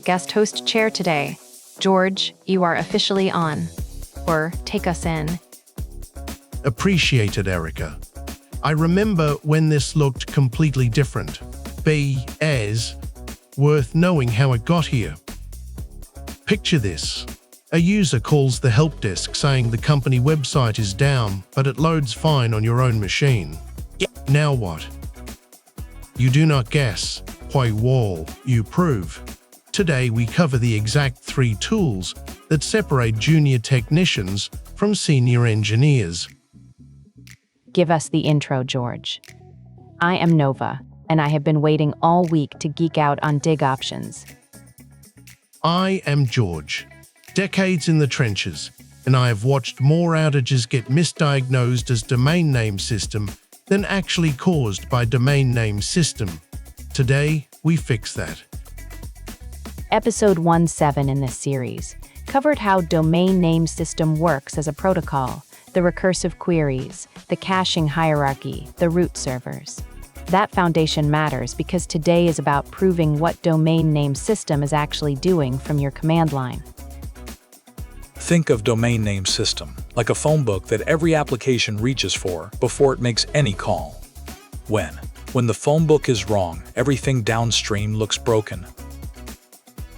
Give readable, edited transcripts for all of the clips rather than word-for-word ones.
guest host chair today. George, you are officially on. Or take us in. Appreciated, Erica. I remember when this looked completely different. As worth knowing how it got here. Picture this. A user calls the help desk saying the company website is down, but it loads fine on your own machine. Now what? You do not guess. Why wall, you prove. Today we cover the exact 3 tools that separate junior technicians from senior engineers. Give us the intro, George. I am Nova, and I have been waiting all week to geek out on dig options. I am George. Decades in the trenches, and I have watched more outages get misdiagnosed as domain name system than actually caused by domain name system. Today, we fix that. Episode 17 in this series covered how domain name system works as a protocol, the recursive queries, the caching hierarchy, the root servers. That foundation matters because today is about proving what domain name system is actually doing from your command line. Think of domain name system like a phone book that every application reaches for before it makes any call. When the phone book is wrong, everything downstream looks broken.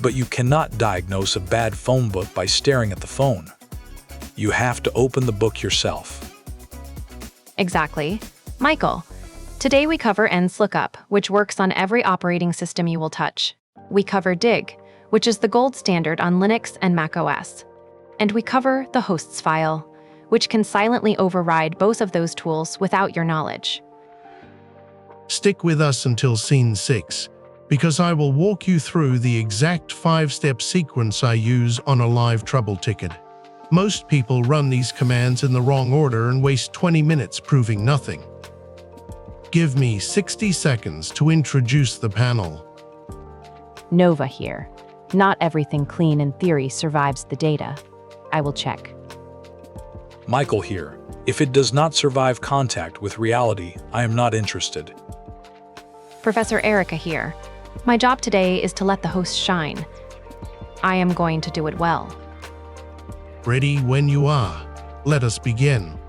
But you cannot diagnose a bad phone book by staring at the phone. You have to open the book yourself. Exactly. Michael, today we cover Nslookup, which works on every operating system you will touch. We cover dig, which is the gold standard on Linux and macOS. And we cover the hosts file, which can silently override both of those tools without your knowledge. Stick with us until scene 6, because I will walk you through the exact 5-step sequence I use on a live trouble ticket. Most people run these commands in the wrong order and waste 20 minutes proving nothing. Give me 60 seconds to introduce the panel. Nova here. Not everything clean in theory survives the data. I will check. Michael here. If it does not survive contact with reality, I am not interested. Professor Erica here. My job today is to let the host shine. I am going to do it well. Ready when you are. Let us begin.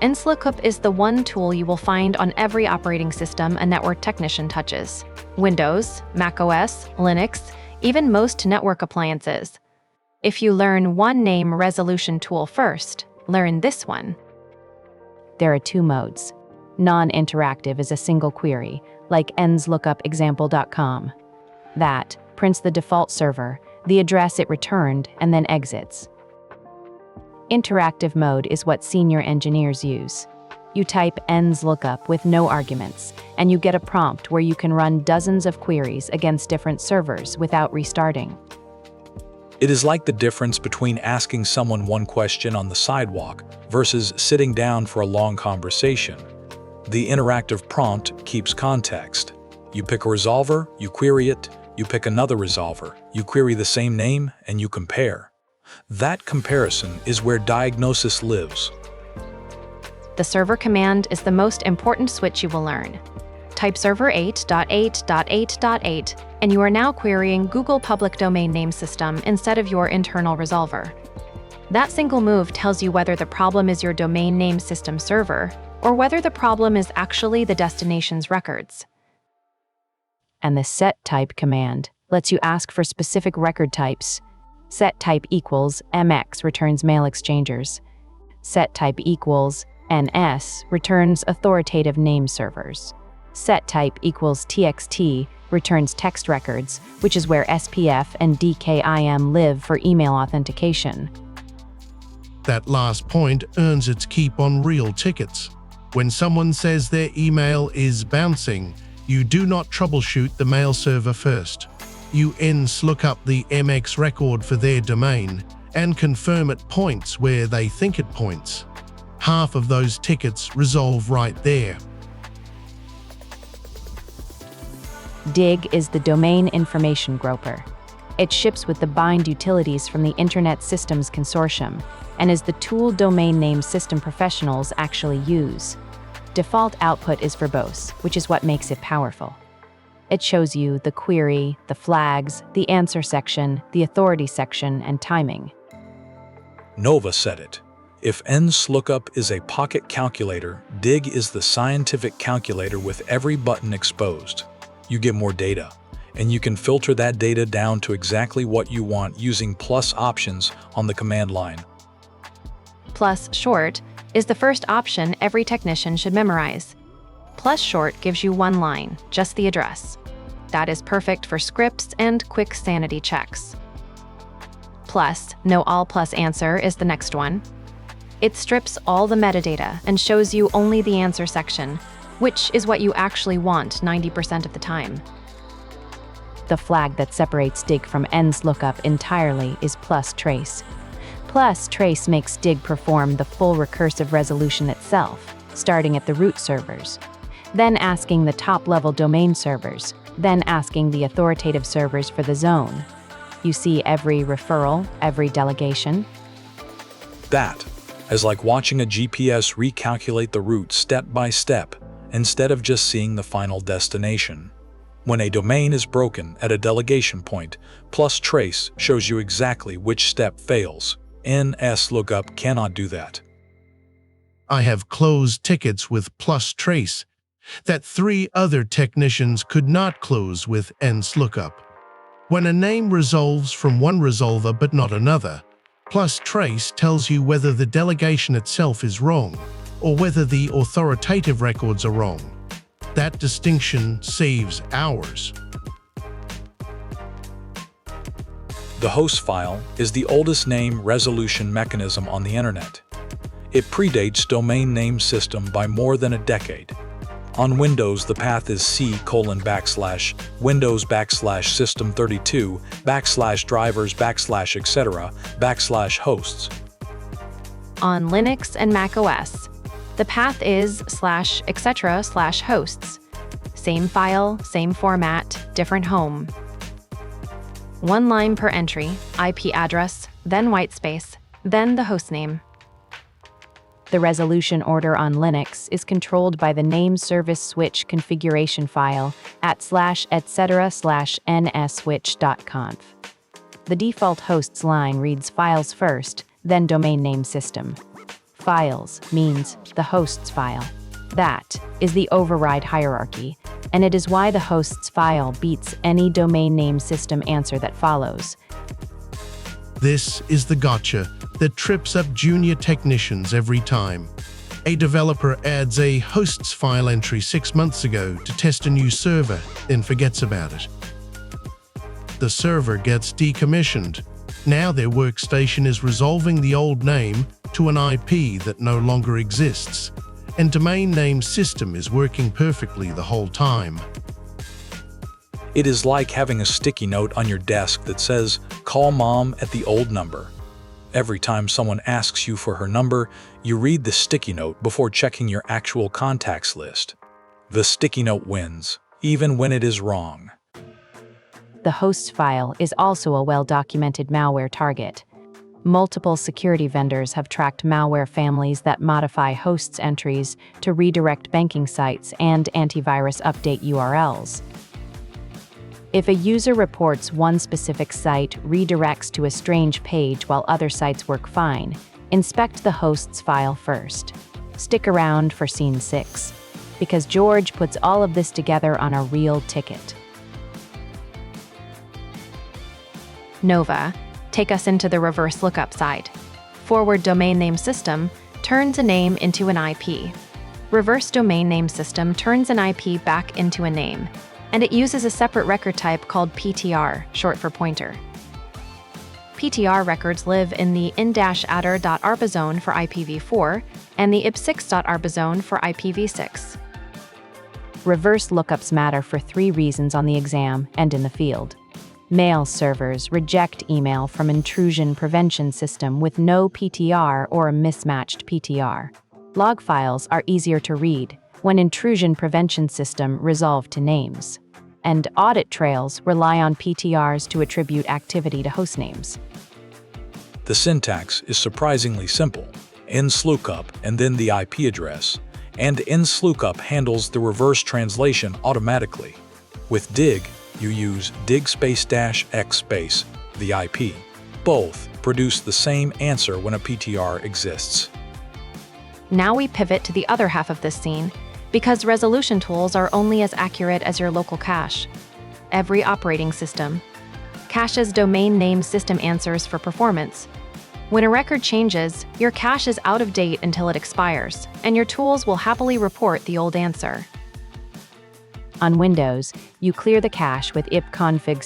Nslookup is the one tool you will find on every operating system a network technician touches. Windows, macOS, Linux, even most network appliances. If you learn one name resolution tool first, learn this one. There are 2 modes. Non-interactive is a single query, like nslookup.example.com. That prints the default server, the address it returned, and then exits. Interactive mode is what senior engineers use. You type nslookup with no arguments, and you get a prompt where you can run dozens of queries against different servers without restarting. It is like the difference between asking someone one question on the sidewalk versus sitting down for a long conversation. The interactive prompt keeps context. You pick a resolver, you query it, you pick another resolver, you query the same name, and you compare. That comparison is where diagnosis lives. The server command is the most important switch you will learn. Type server 8.8.8.8, and you are now querying Google Public Domain Name System instead of your internal resolver. That single move tells you whether the problem is your domain name system server, or whether the problem is actually the destination's records. And the set type command lets you ask for specific record types. Set type equals MX returns mail exchangers. Set type equals NS returns authoritative name servers. Set type equals TXT returns text records, which is where SPF and DKIM live for email authentication. That last point earns its keep on real tickets. When someone says their email is bouncing, you do not troubleshoot the mail server first. You nslookup the MX record for their domain and confirm it points where they think it points. Half of those tickets resolve right there. Dig is the domain information groper. It ships with the bind utilities from the Internet Systems Consortium and is the tool domain name system professionals actually use. Default output is verbose, which is what makes it powerful. It shows you the query, the flags, the answer section, the authority section, and timing. Nova said it. If Nslookup is a pocket calculator, Dig is the scientific calculator with every button exposed. You get more data, and you can filter that data down to exactly what you want using plus options on the command line. Plus short is the first option every technician should memorize. Plus short gives you one line, just the address. That is perfect for scripts and quick sanity checks. Plus, no all plus answer is the next one. It strips all the metadata and shows you only the answer section, which is what you actually want 90% of the time. The flag that separates Dig from Nslookup entirely is plus trace. Plus trace makes Dig perform the full recursive resolution itself, starting at the root servers, then asking the top-level domain servers, then asking the authoritative servers for the zone. You see every referral, every delegation. That is like watching a GPS recalculate the route step by step, instead of just seeing the final destination. When a domain is broken at a delegation point, plus trace shows you exactly which step fails. Nslookup cannot do that. I have closed tickets with plus trace that 3 other technicians could not close with Nslookup. When a name resolves from one resolver but not another, plus trace tells you whether the delegation itself is wrong or whether the authoritative records are wrong. That distinction saves hours. The host file is the oldest name resolution mechanism on the internet. It predates domain name system by more than a decade. On Windows, the path is c:/Windows/system32/drivers/etc/hosts. On Linux and macOS, the path is /etc/hosts. Same file, same format, different home. One line per entry, IP address, then whitespace, then the hostname. The resolution order on Linux is controlled by the name service switch configuration file at /etc/nsswitch.conf. The default hosts line reads files first, then domain name system. Files means the hosts file. That is the override hierarchy, and it is why the hosts file beats any domain name system answer that follows. This is the gotcha that trips up junior technicians every time. A developer adds a hosts file entry 6 months ago to test a new server, then forgets about it. The server gets decommissioned. Now their workstation is resolving the old name to an IP that no longer exists, and domain name system is working perfectly the whole time. It is like having a sticky note on your desk that says, "Call mom at the old number." Every time someone asks you for her number, you read the sticky note before checking your actual contacts list. The sticky note wins, even when it is wrong. The hosts file is also a well-documented malware target. Multiple security vendors have tracked malware families that modify hosts entries to redirect banking sites and antivirus update URLs. If a user reports one specific site redirects to a strange page while other sites work fine, inspect the hosts file first. Stick around for Scene 6, because George puts all of this together on a real ticket. Nova, take us into the reverse lookup side. Forward domain name system turns a name into an IP. Reverse domain name system turns an IP back into a name, and it uses a separate record type called PTR, short for pointer. PTR records live in the n-adder.arpa zone for IPv4 and the ip6.arpa zone for IPv6. Reverse lookups matter for 3 reasons on the exam and in the field. Mail servers reject email from intrusion prevention system with no PTR or a mismatched PTR. Log files are easier to read when intrusion prevention system resolve to names. And audit trails rely on PTRs to attribute activity to hostnames. The syntax is surprisingly simple. Nslookup and then the IP address, and Nslookup handles the reverse translation automatically. With dig, you use dig space dash x space, the IP. Both produce the same answer when a PTR exists. Now we pivot to the other half of this scene, because resolution tools are only as accurate as your local cache. Every operating system caches domain name system answers for performance. When a record changes, your cache is out of date until it expires, and your tools will happily report the old answer. On Windows, you clear the cache with ipconfig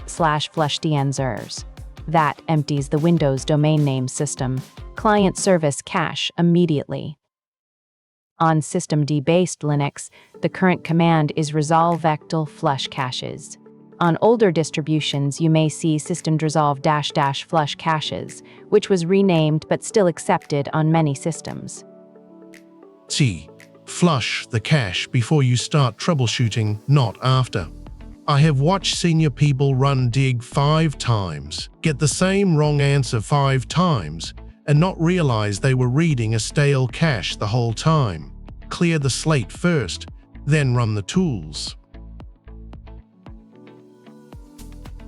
/flushdnzers. That empties the Windows domain name system client service cache immediately. On systemd-based Linux, the current command is resolve ectl flush caches. On older distributions, you may see systemd-resolve -- flush caches, which was renamed but still accepted on many systems. C. Flush the cache before you start troubleshooting, not after. I have watched senior people run dig 5 times, get the same wrong answer 5 times, and not realize they were reading a stale cache the whole time. Clear the slate first, then run the tools.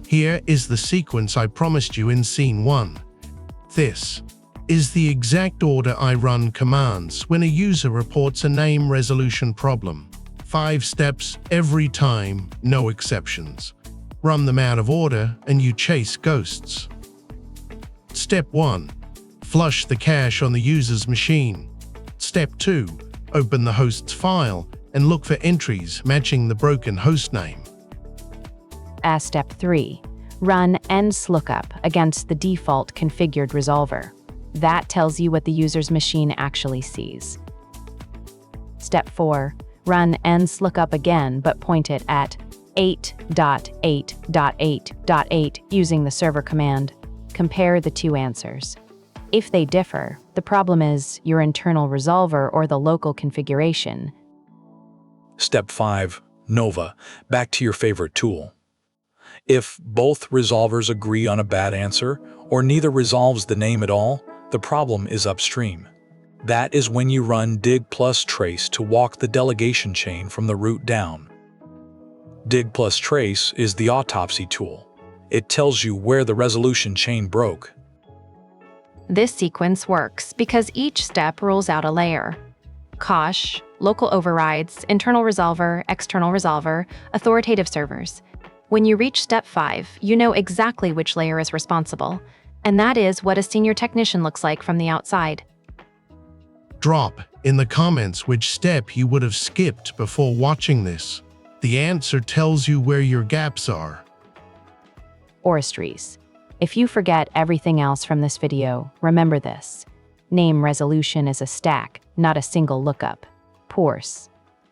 Here is the sequence I promised you in Scene 1. This is the exact order I run commands when a user reports a name resolution problem. 5 steps every time, no exceptions. Run them out of order and you chase ghosts. Step 1. Flush the cache on the user's machine. Step 2. Open the host's file and look for entries matching the broken hostname. As Step 3, run Nslookup against the default configured resolver. That tells you what the user's machine actually sees. Step 4, run Nslookup again but point it at 8.8.8.8 using the server command. Compare the two answers. If they differ, the problem is your internal resolver or the local configuration. Step 5. Nova. Back to your favorite tool. If both resolvers agree on a bad answer, or neither resolves the name at all, the problem is upstream. That is when you run dig plus trace to walk the delegation chain from the root down. Dig plus trace is the autopsy tool. It tells you where the resolution chain broke. This sequence works because each step rules out a layer. Cache, local overrides, internal resolver, external resolver, authoritative servers. When you reach Step 5, you know exactly which layer is responsible, and that is what a senior technician looks like from the outside. Drop in the comments which step you would have skipped before watching this. The answer tells you where your gaps are. Oristries. If you forget everything else from this video, remember this. Name resolution is a stack, not a single lookup. Parse.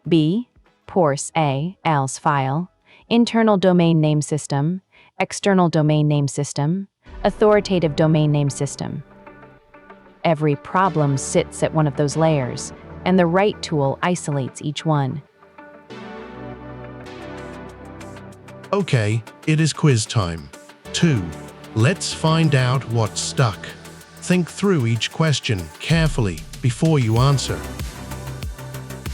B. Parse A. else file. Internal domain name system. External domain name system. Authoritative domain name system. Every problem sits at one of those layers, and the right tool isolates each one. Okay, it is quiz time. 2. Let's find out what's stuck. Think through each question carefully before you answer.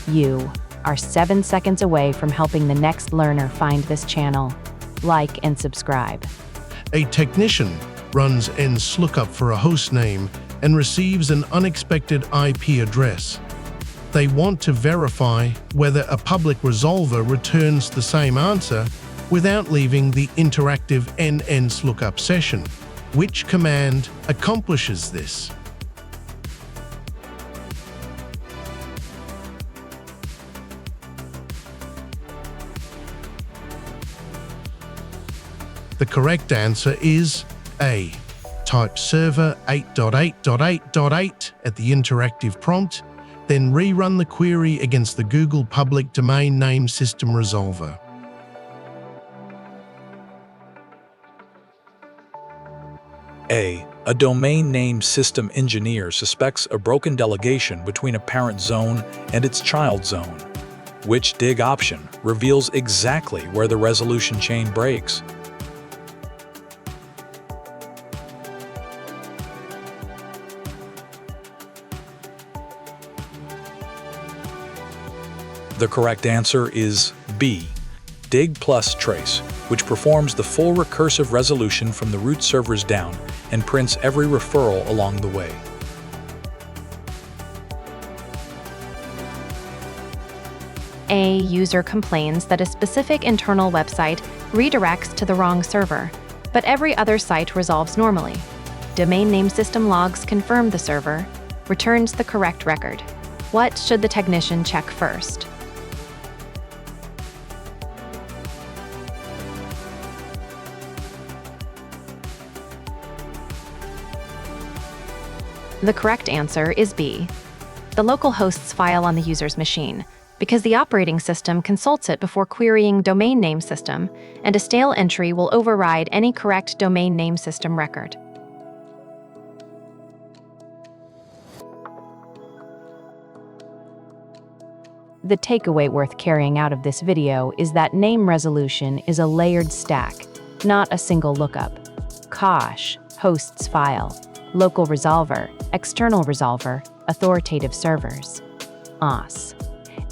You are 7 seconds away from helping the next learner find this channel. Like and subscribe. A technician runs Nslookup for a host name and receives an unexpected IP address. They want to verify whether a public resolver returns the same answer without leaving the interactive Nslookup session. Which command accomplishes this? The correct answer is A. Type server 8.8.8.8 at the interactive prompt, then rerun the query against the Google Public Domain Name System resolver. A domain name system engineer suspects a broken delegation between a parent zone and its child zone. Which dig option reveals exactly where the resolution chain breaks? The correct answer is B. dig plus trace, which performs the full recursive resolution from the root servers down and prints every referral along the way. A user complains that a specific internal website redirects to the wrong server, but every other site resolves normally. Domain name system logs confirm the server, returns the correct record. What should the technician check first? The correct answer is B, the local host's file on the user's machine, because the operating system consults it before querying domain name system, and a stale entry will override any correct domain name system record. The takeaway worth carrying out of this video is that name resolution is a layered stack, not a single lookup. Cache, host's file, local resolver, external resolver, authoritative servers. OS.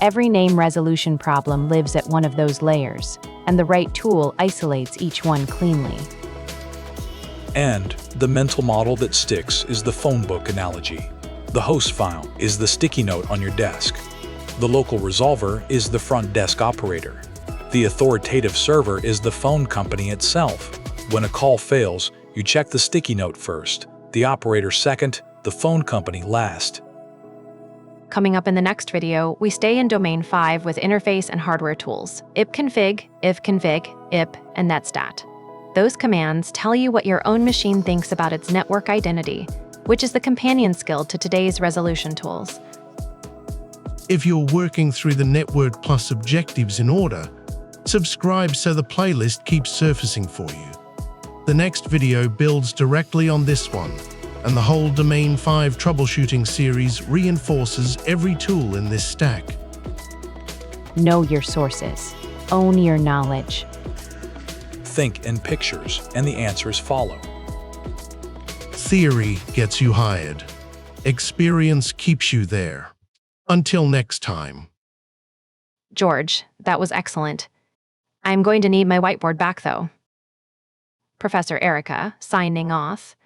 Every name resolution problem lives at one of those layers, and the right tool isolates each one cleanly. And the mental model that sticks is the phone book analogy. The host file is the sticky note on your desk. The local resolver is the front desk operator. The authoritative server is the phone company itself. When a call fails, you check the sticky note first, the operator second, the phone company last. Coming up in the next video, we stay in Domain 5 with interface and hardware tools, ipconfig, ifconfig, ip, and netstat. Those commands tell you what your own machine thinks about its network identity, which is the companion skill to today's resolution tools. If you're working through the Network Plus objectives in order, subscribe so the playlist keeps surfacing for you. The next video builds directly on this one, and the whole Domain 5 troubleshooting series reinforces every tool in this stack. Know your sources. Own your knowledge. Think in pictures, and the answers follow. Theory gets you hired. Experience keeps you there. Until next time. George, that was excellent. I'm going to need my whiteboard back, though. Professor Erica, signing off.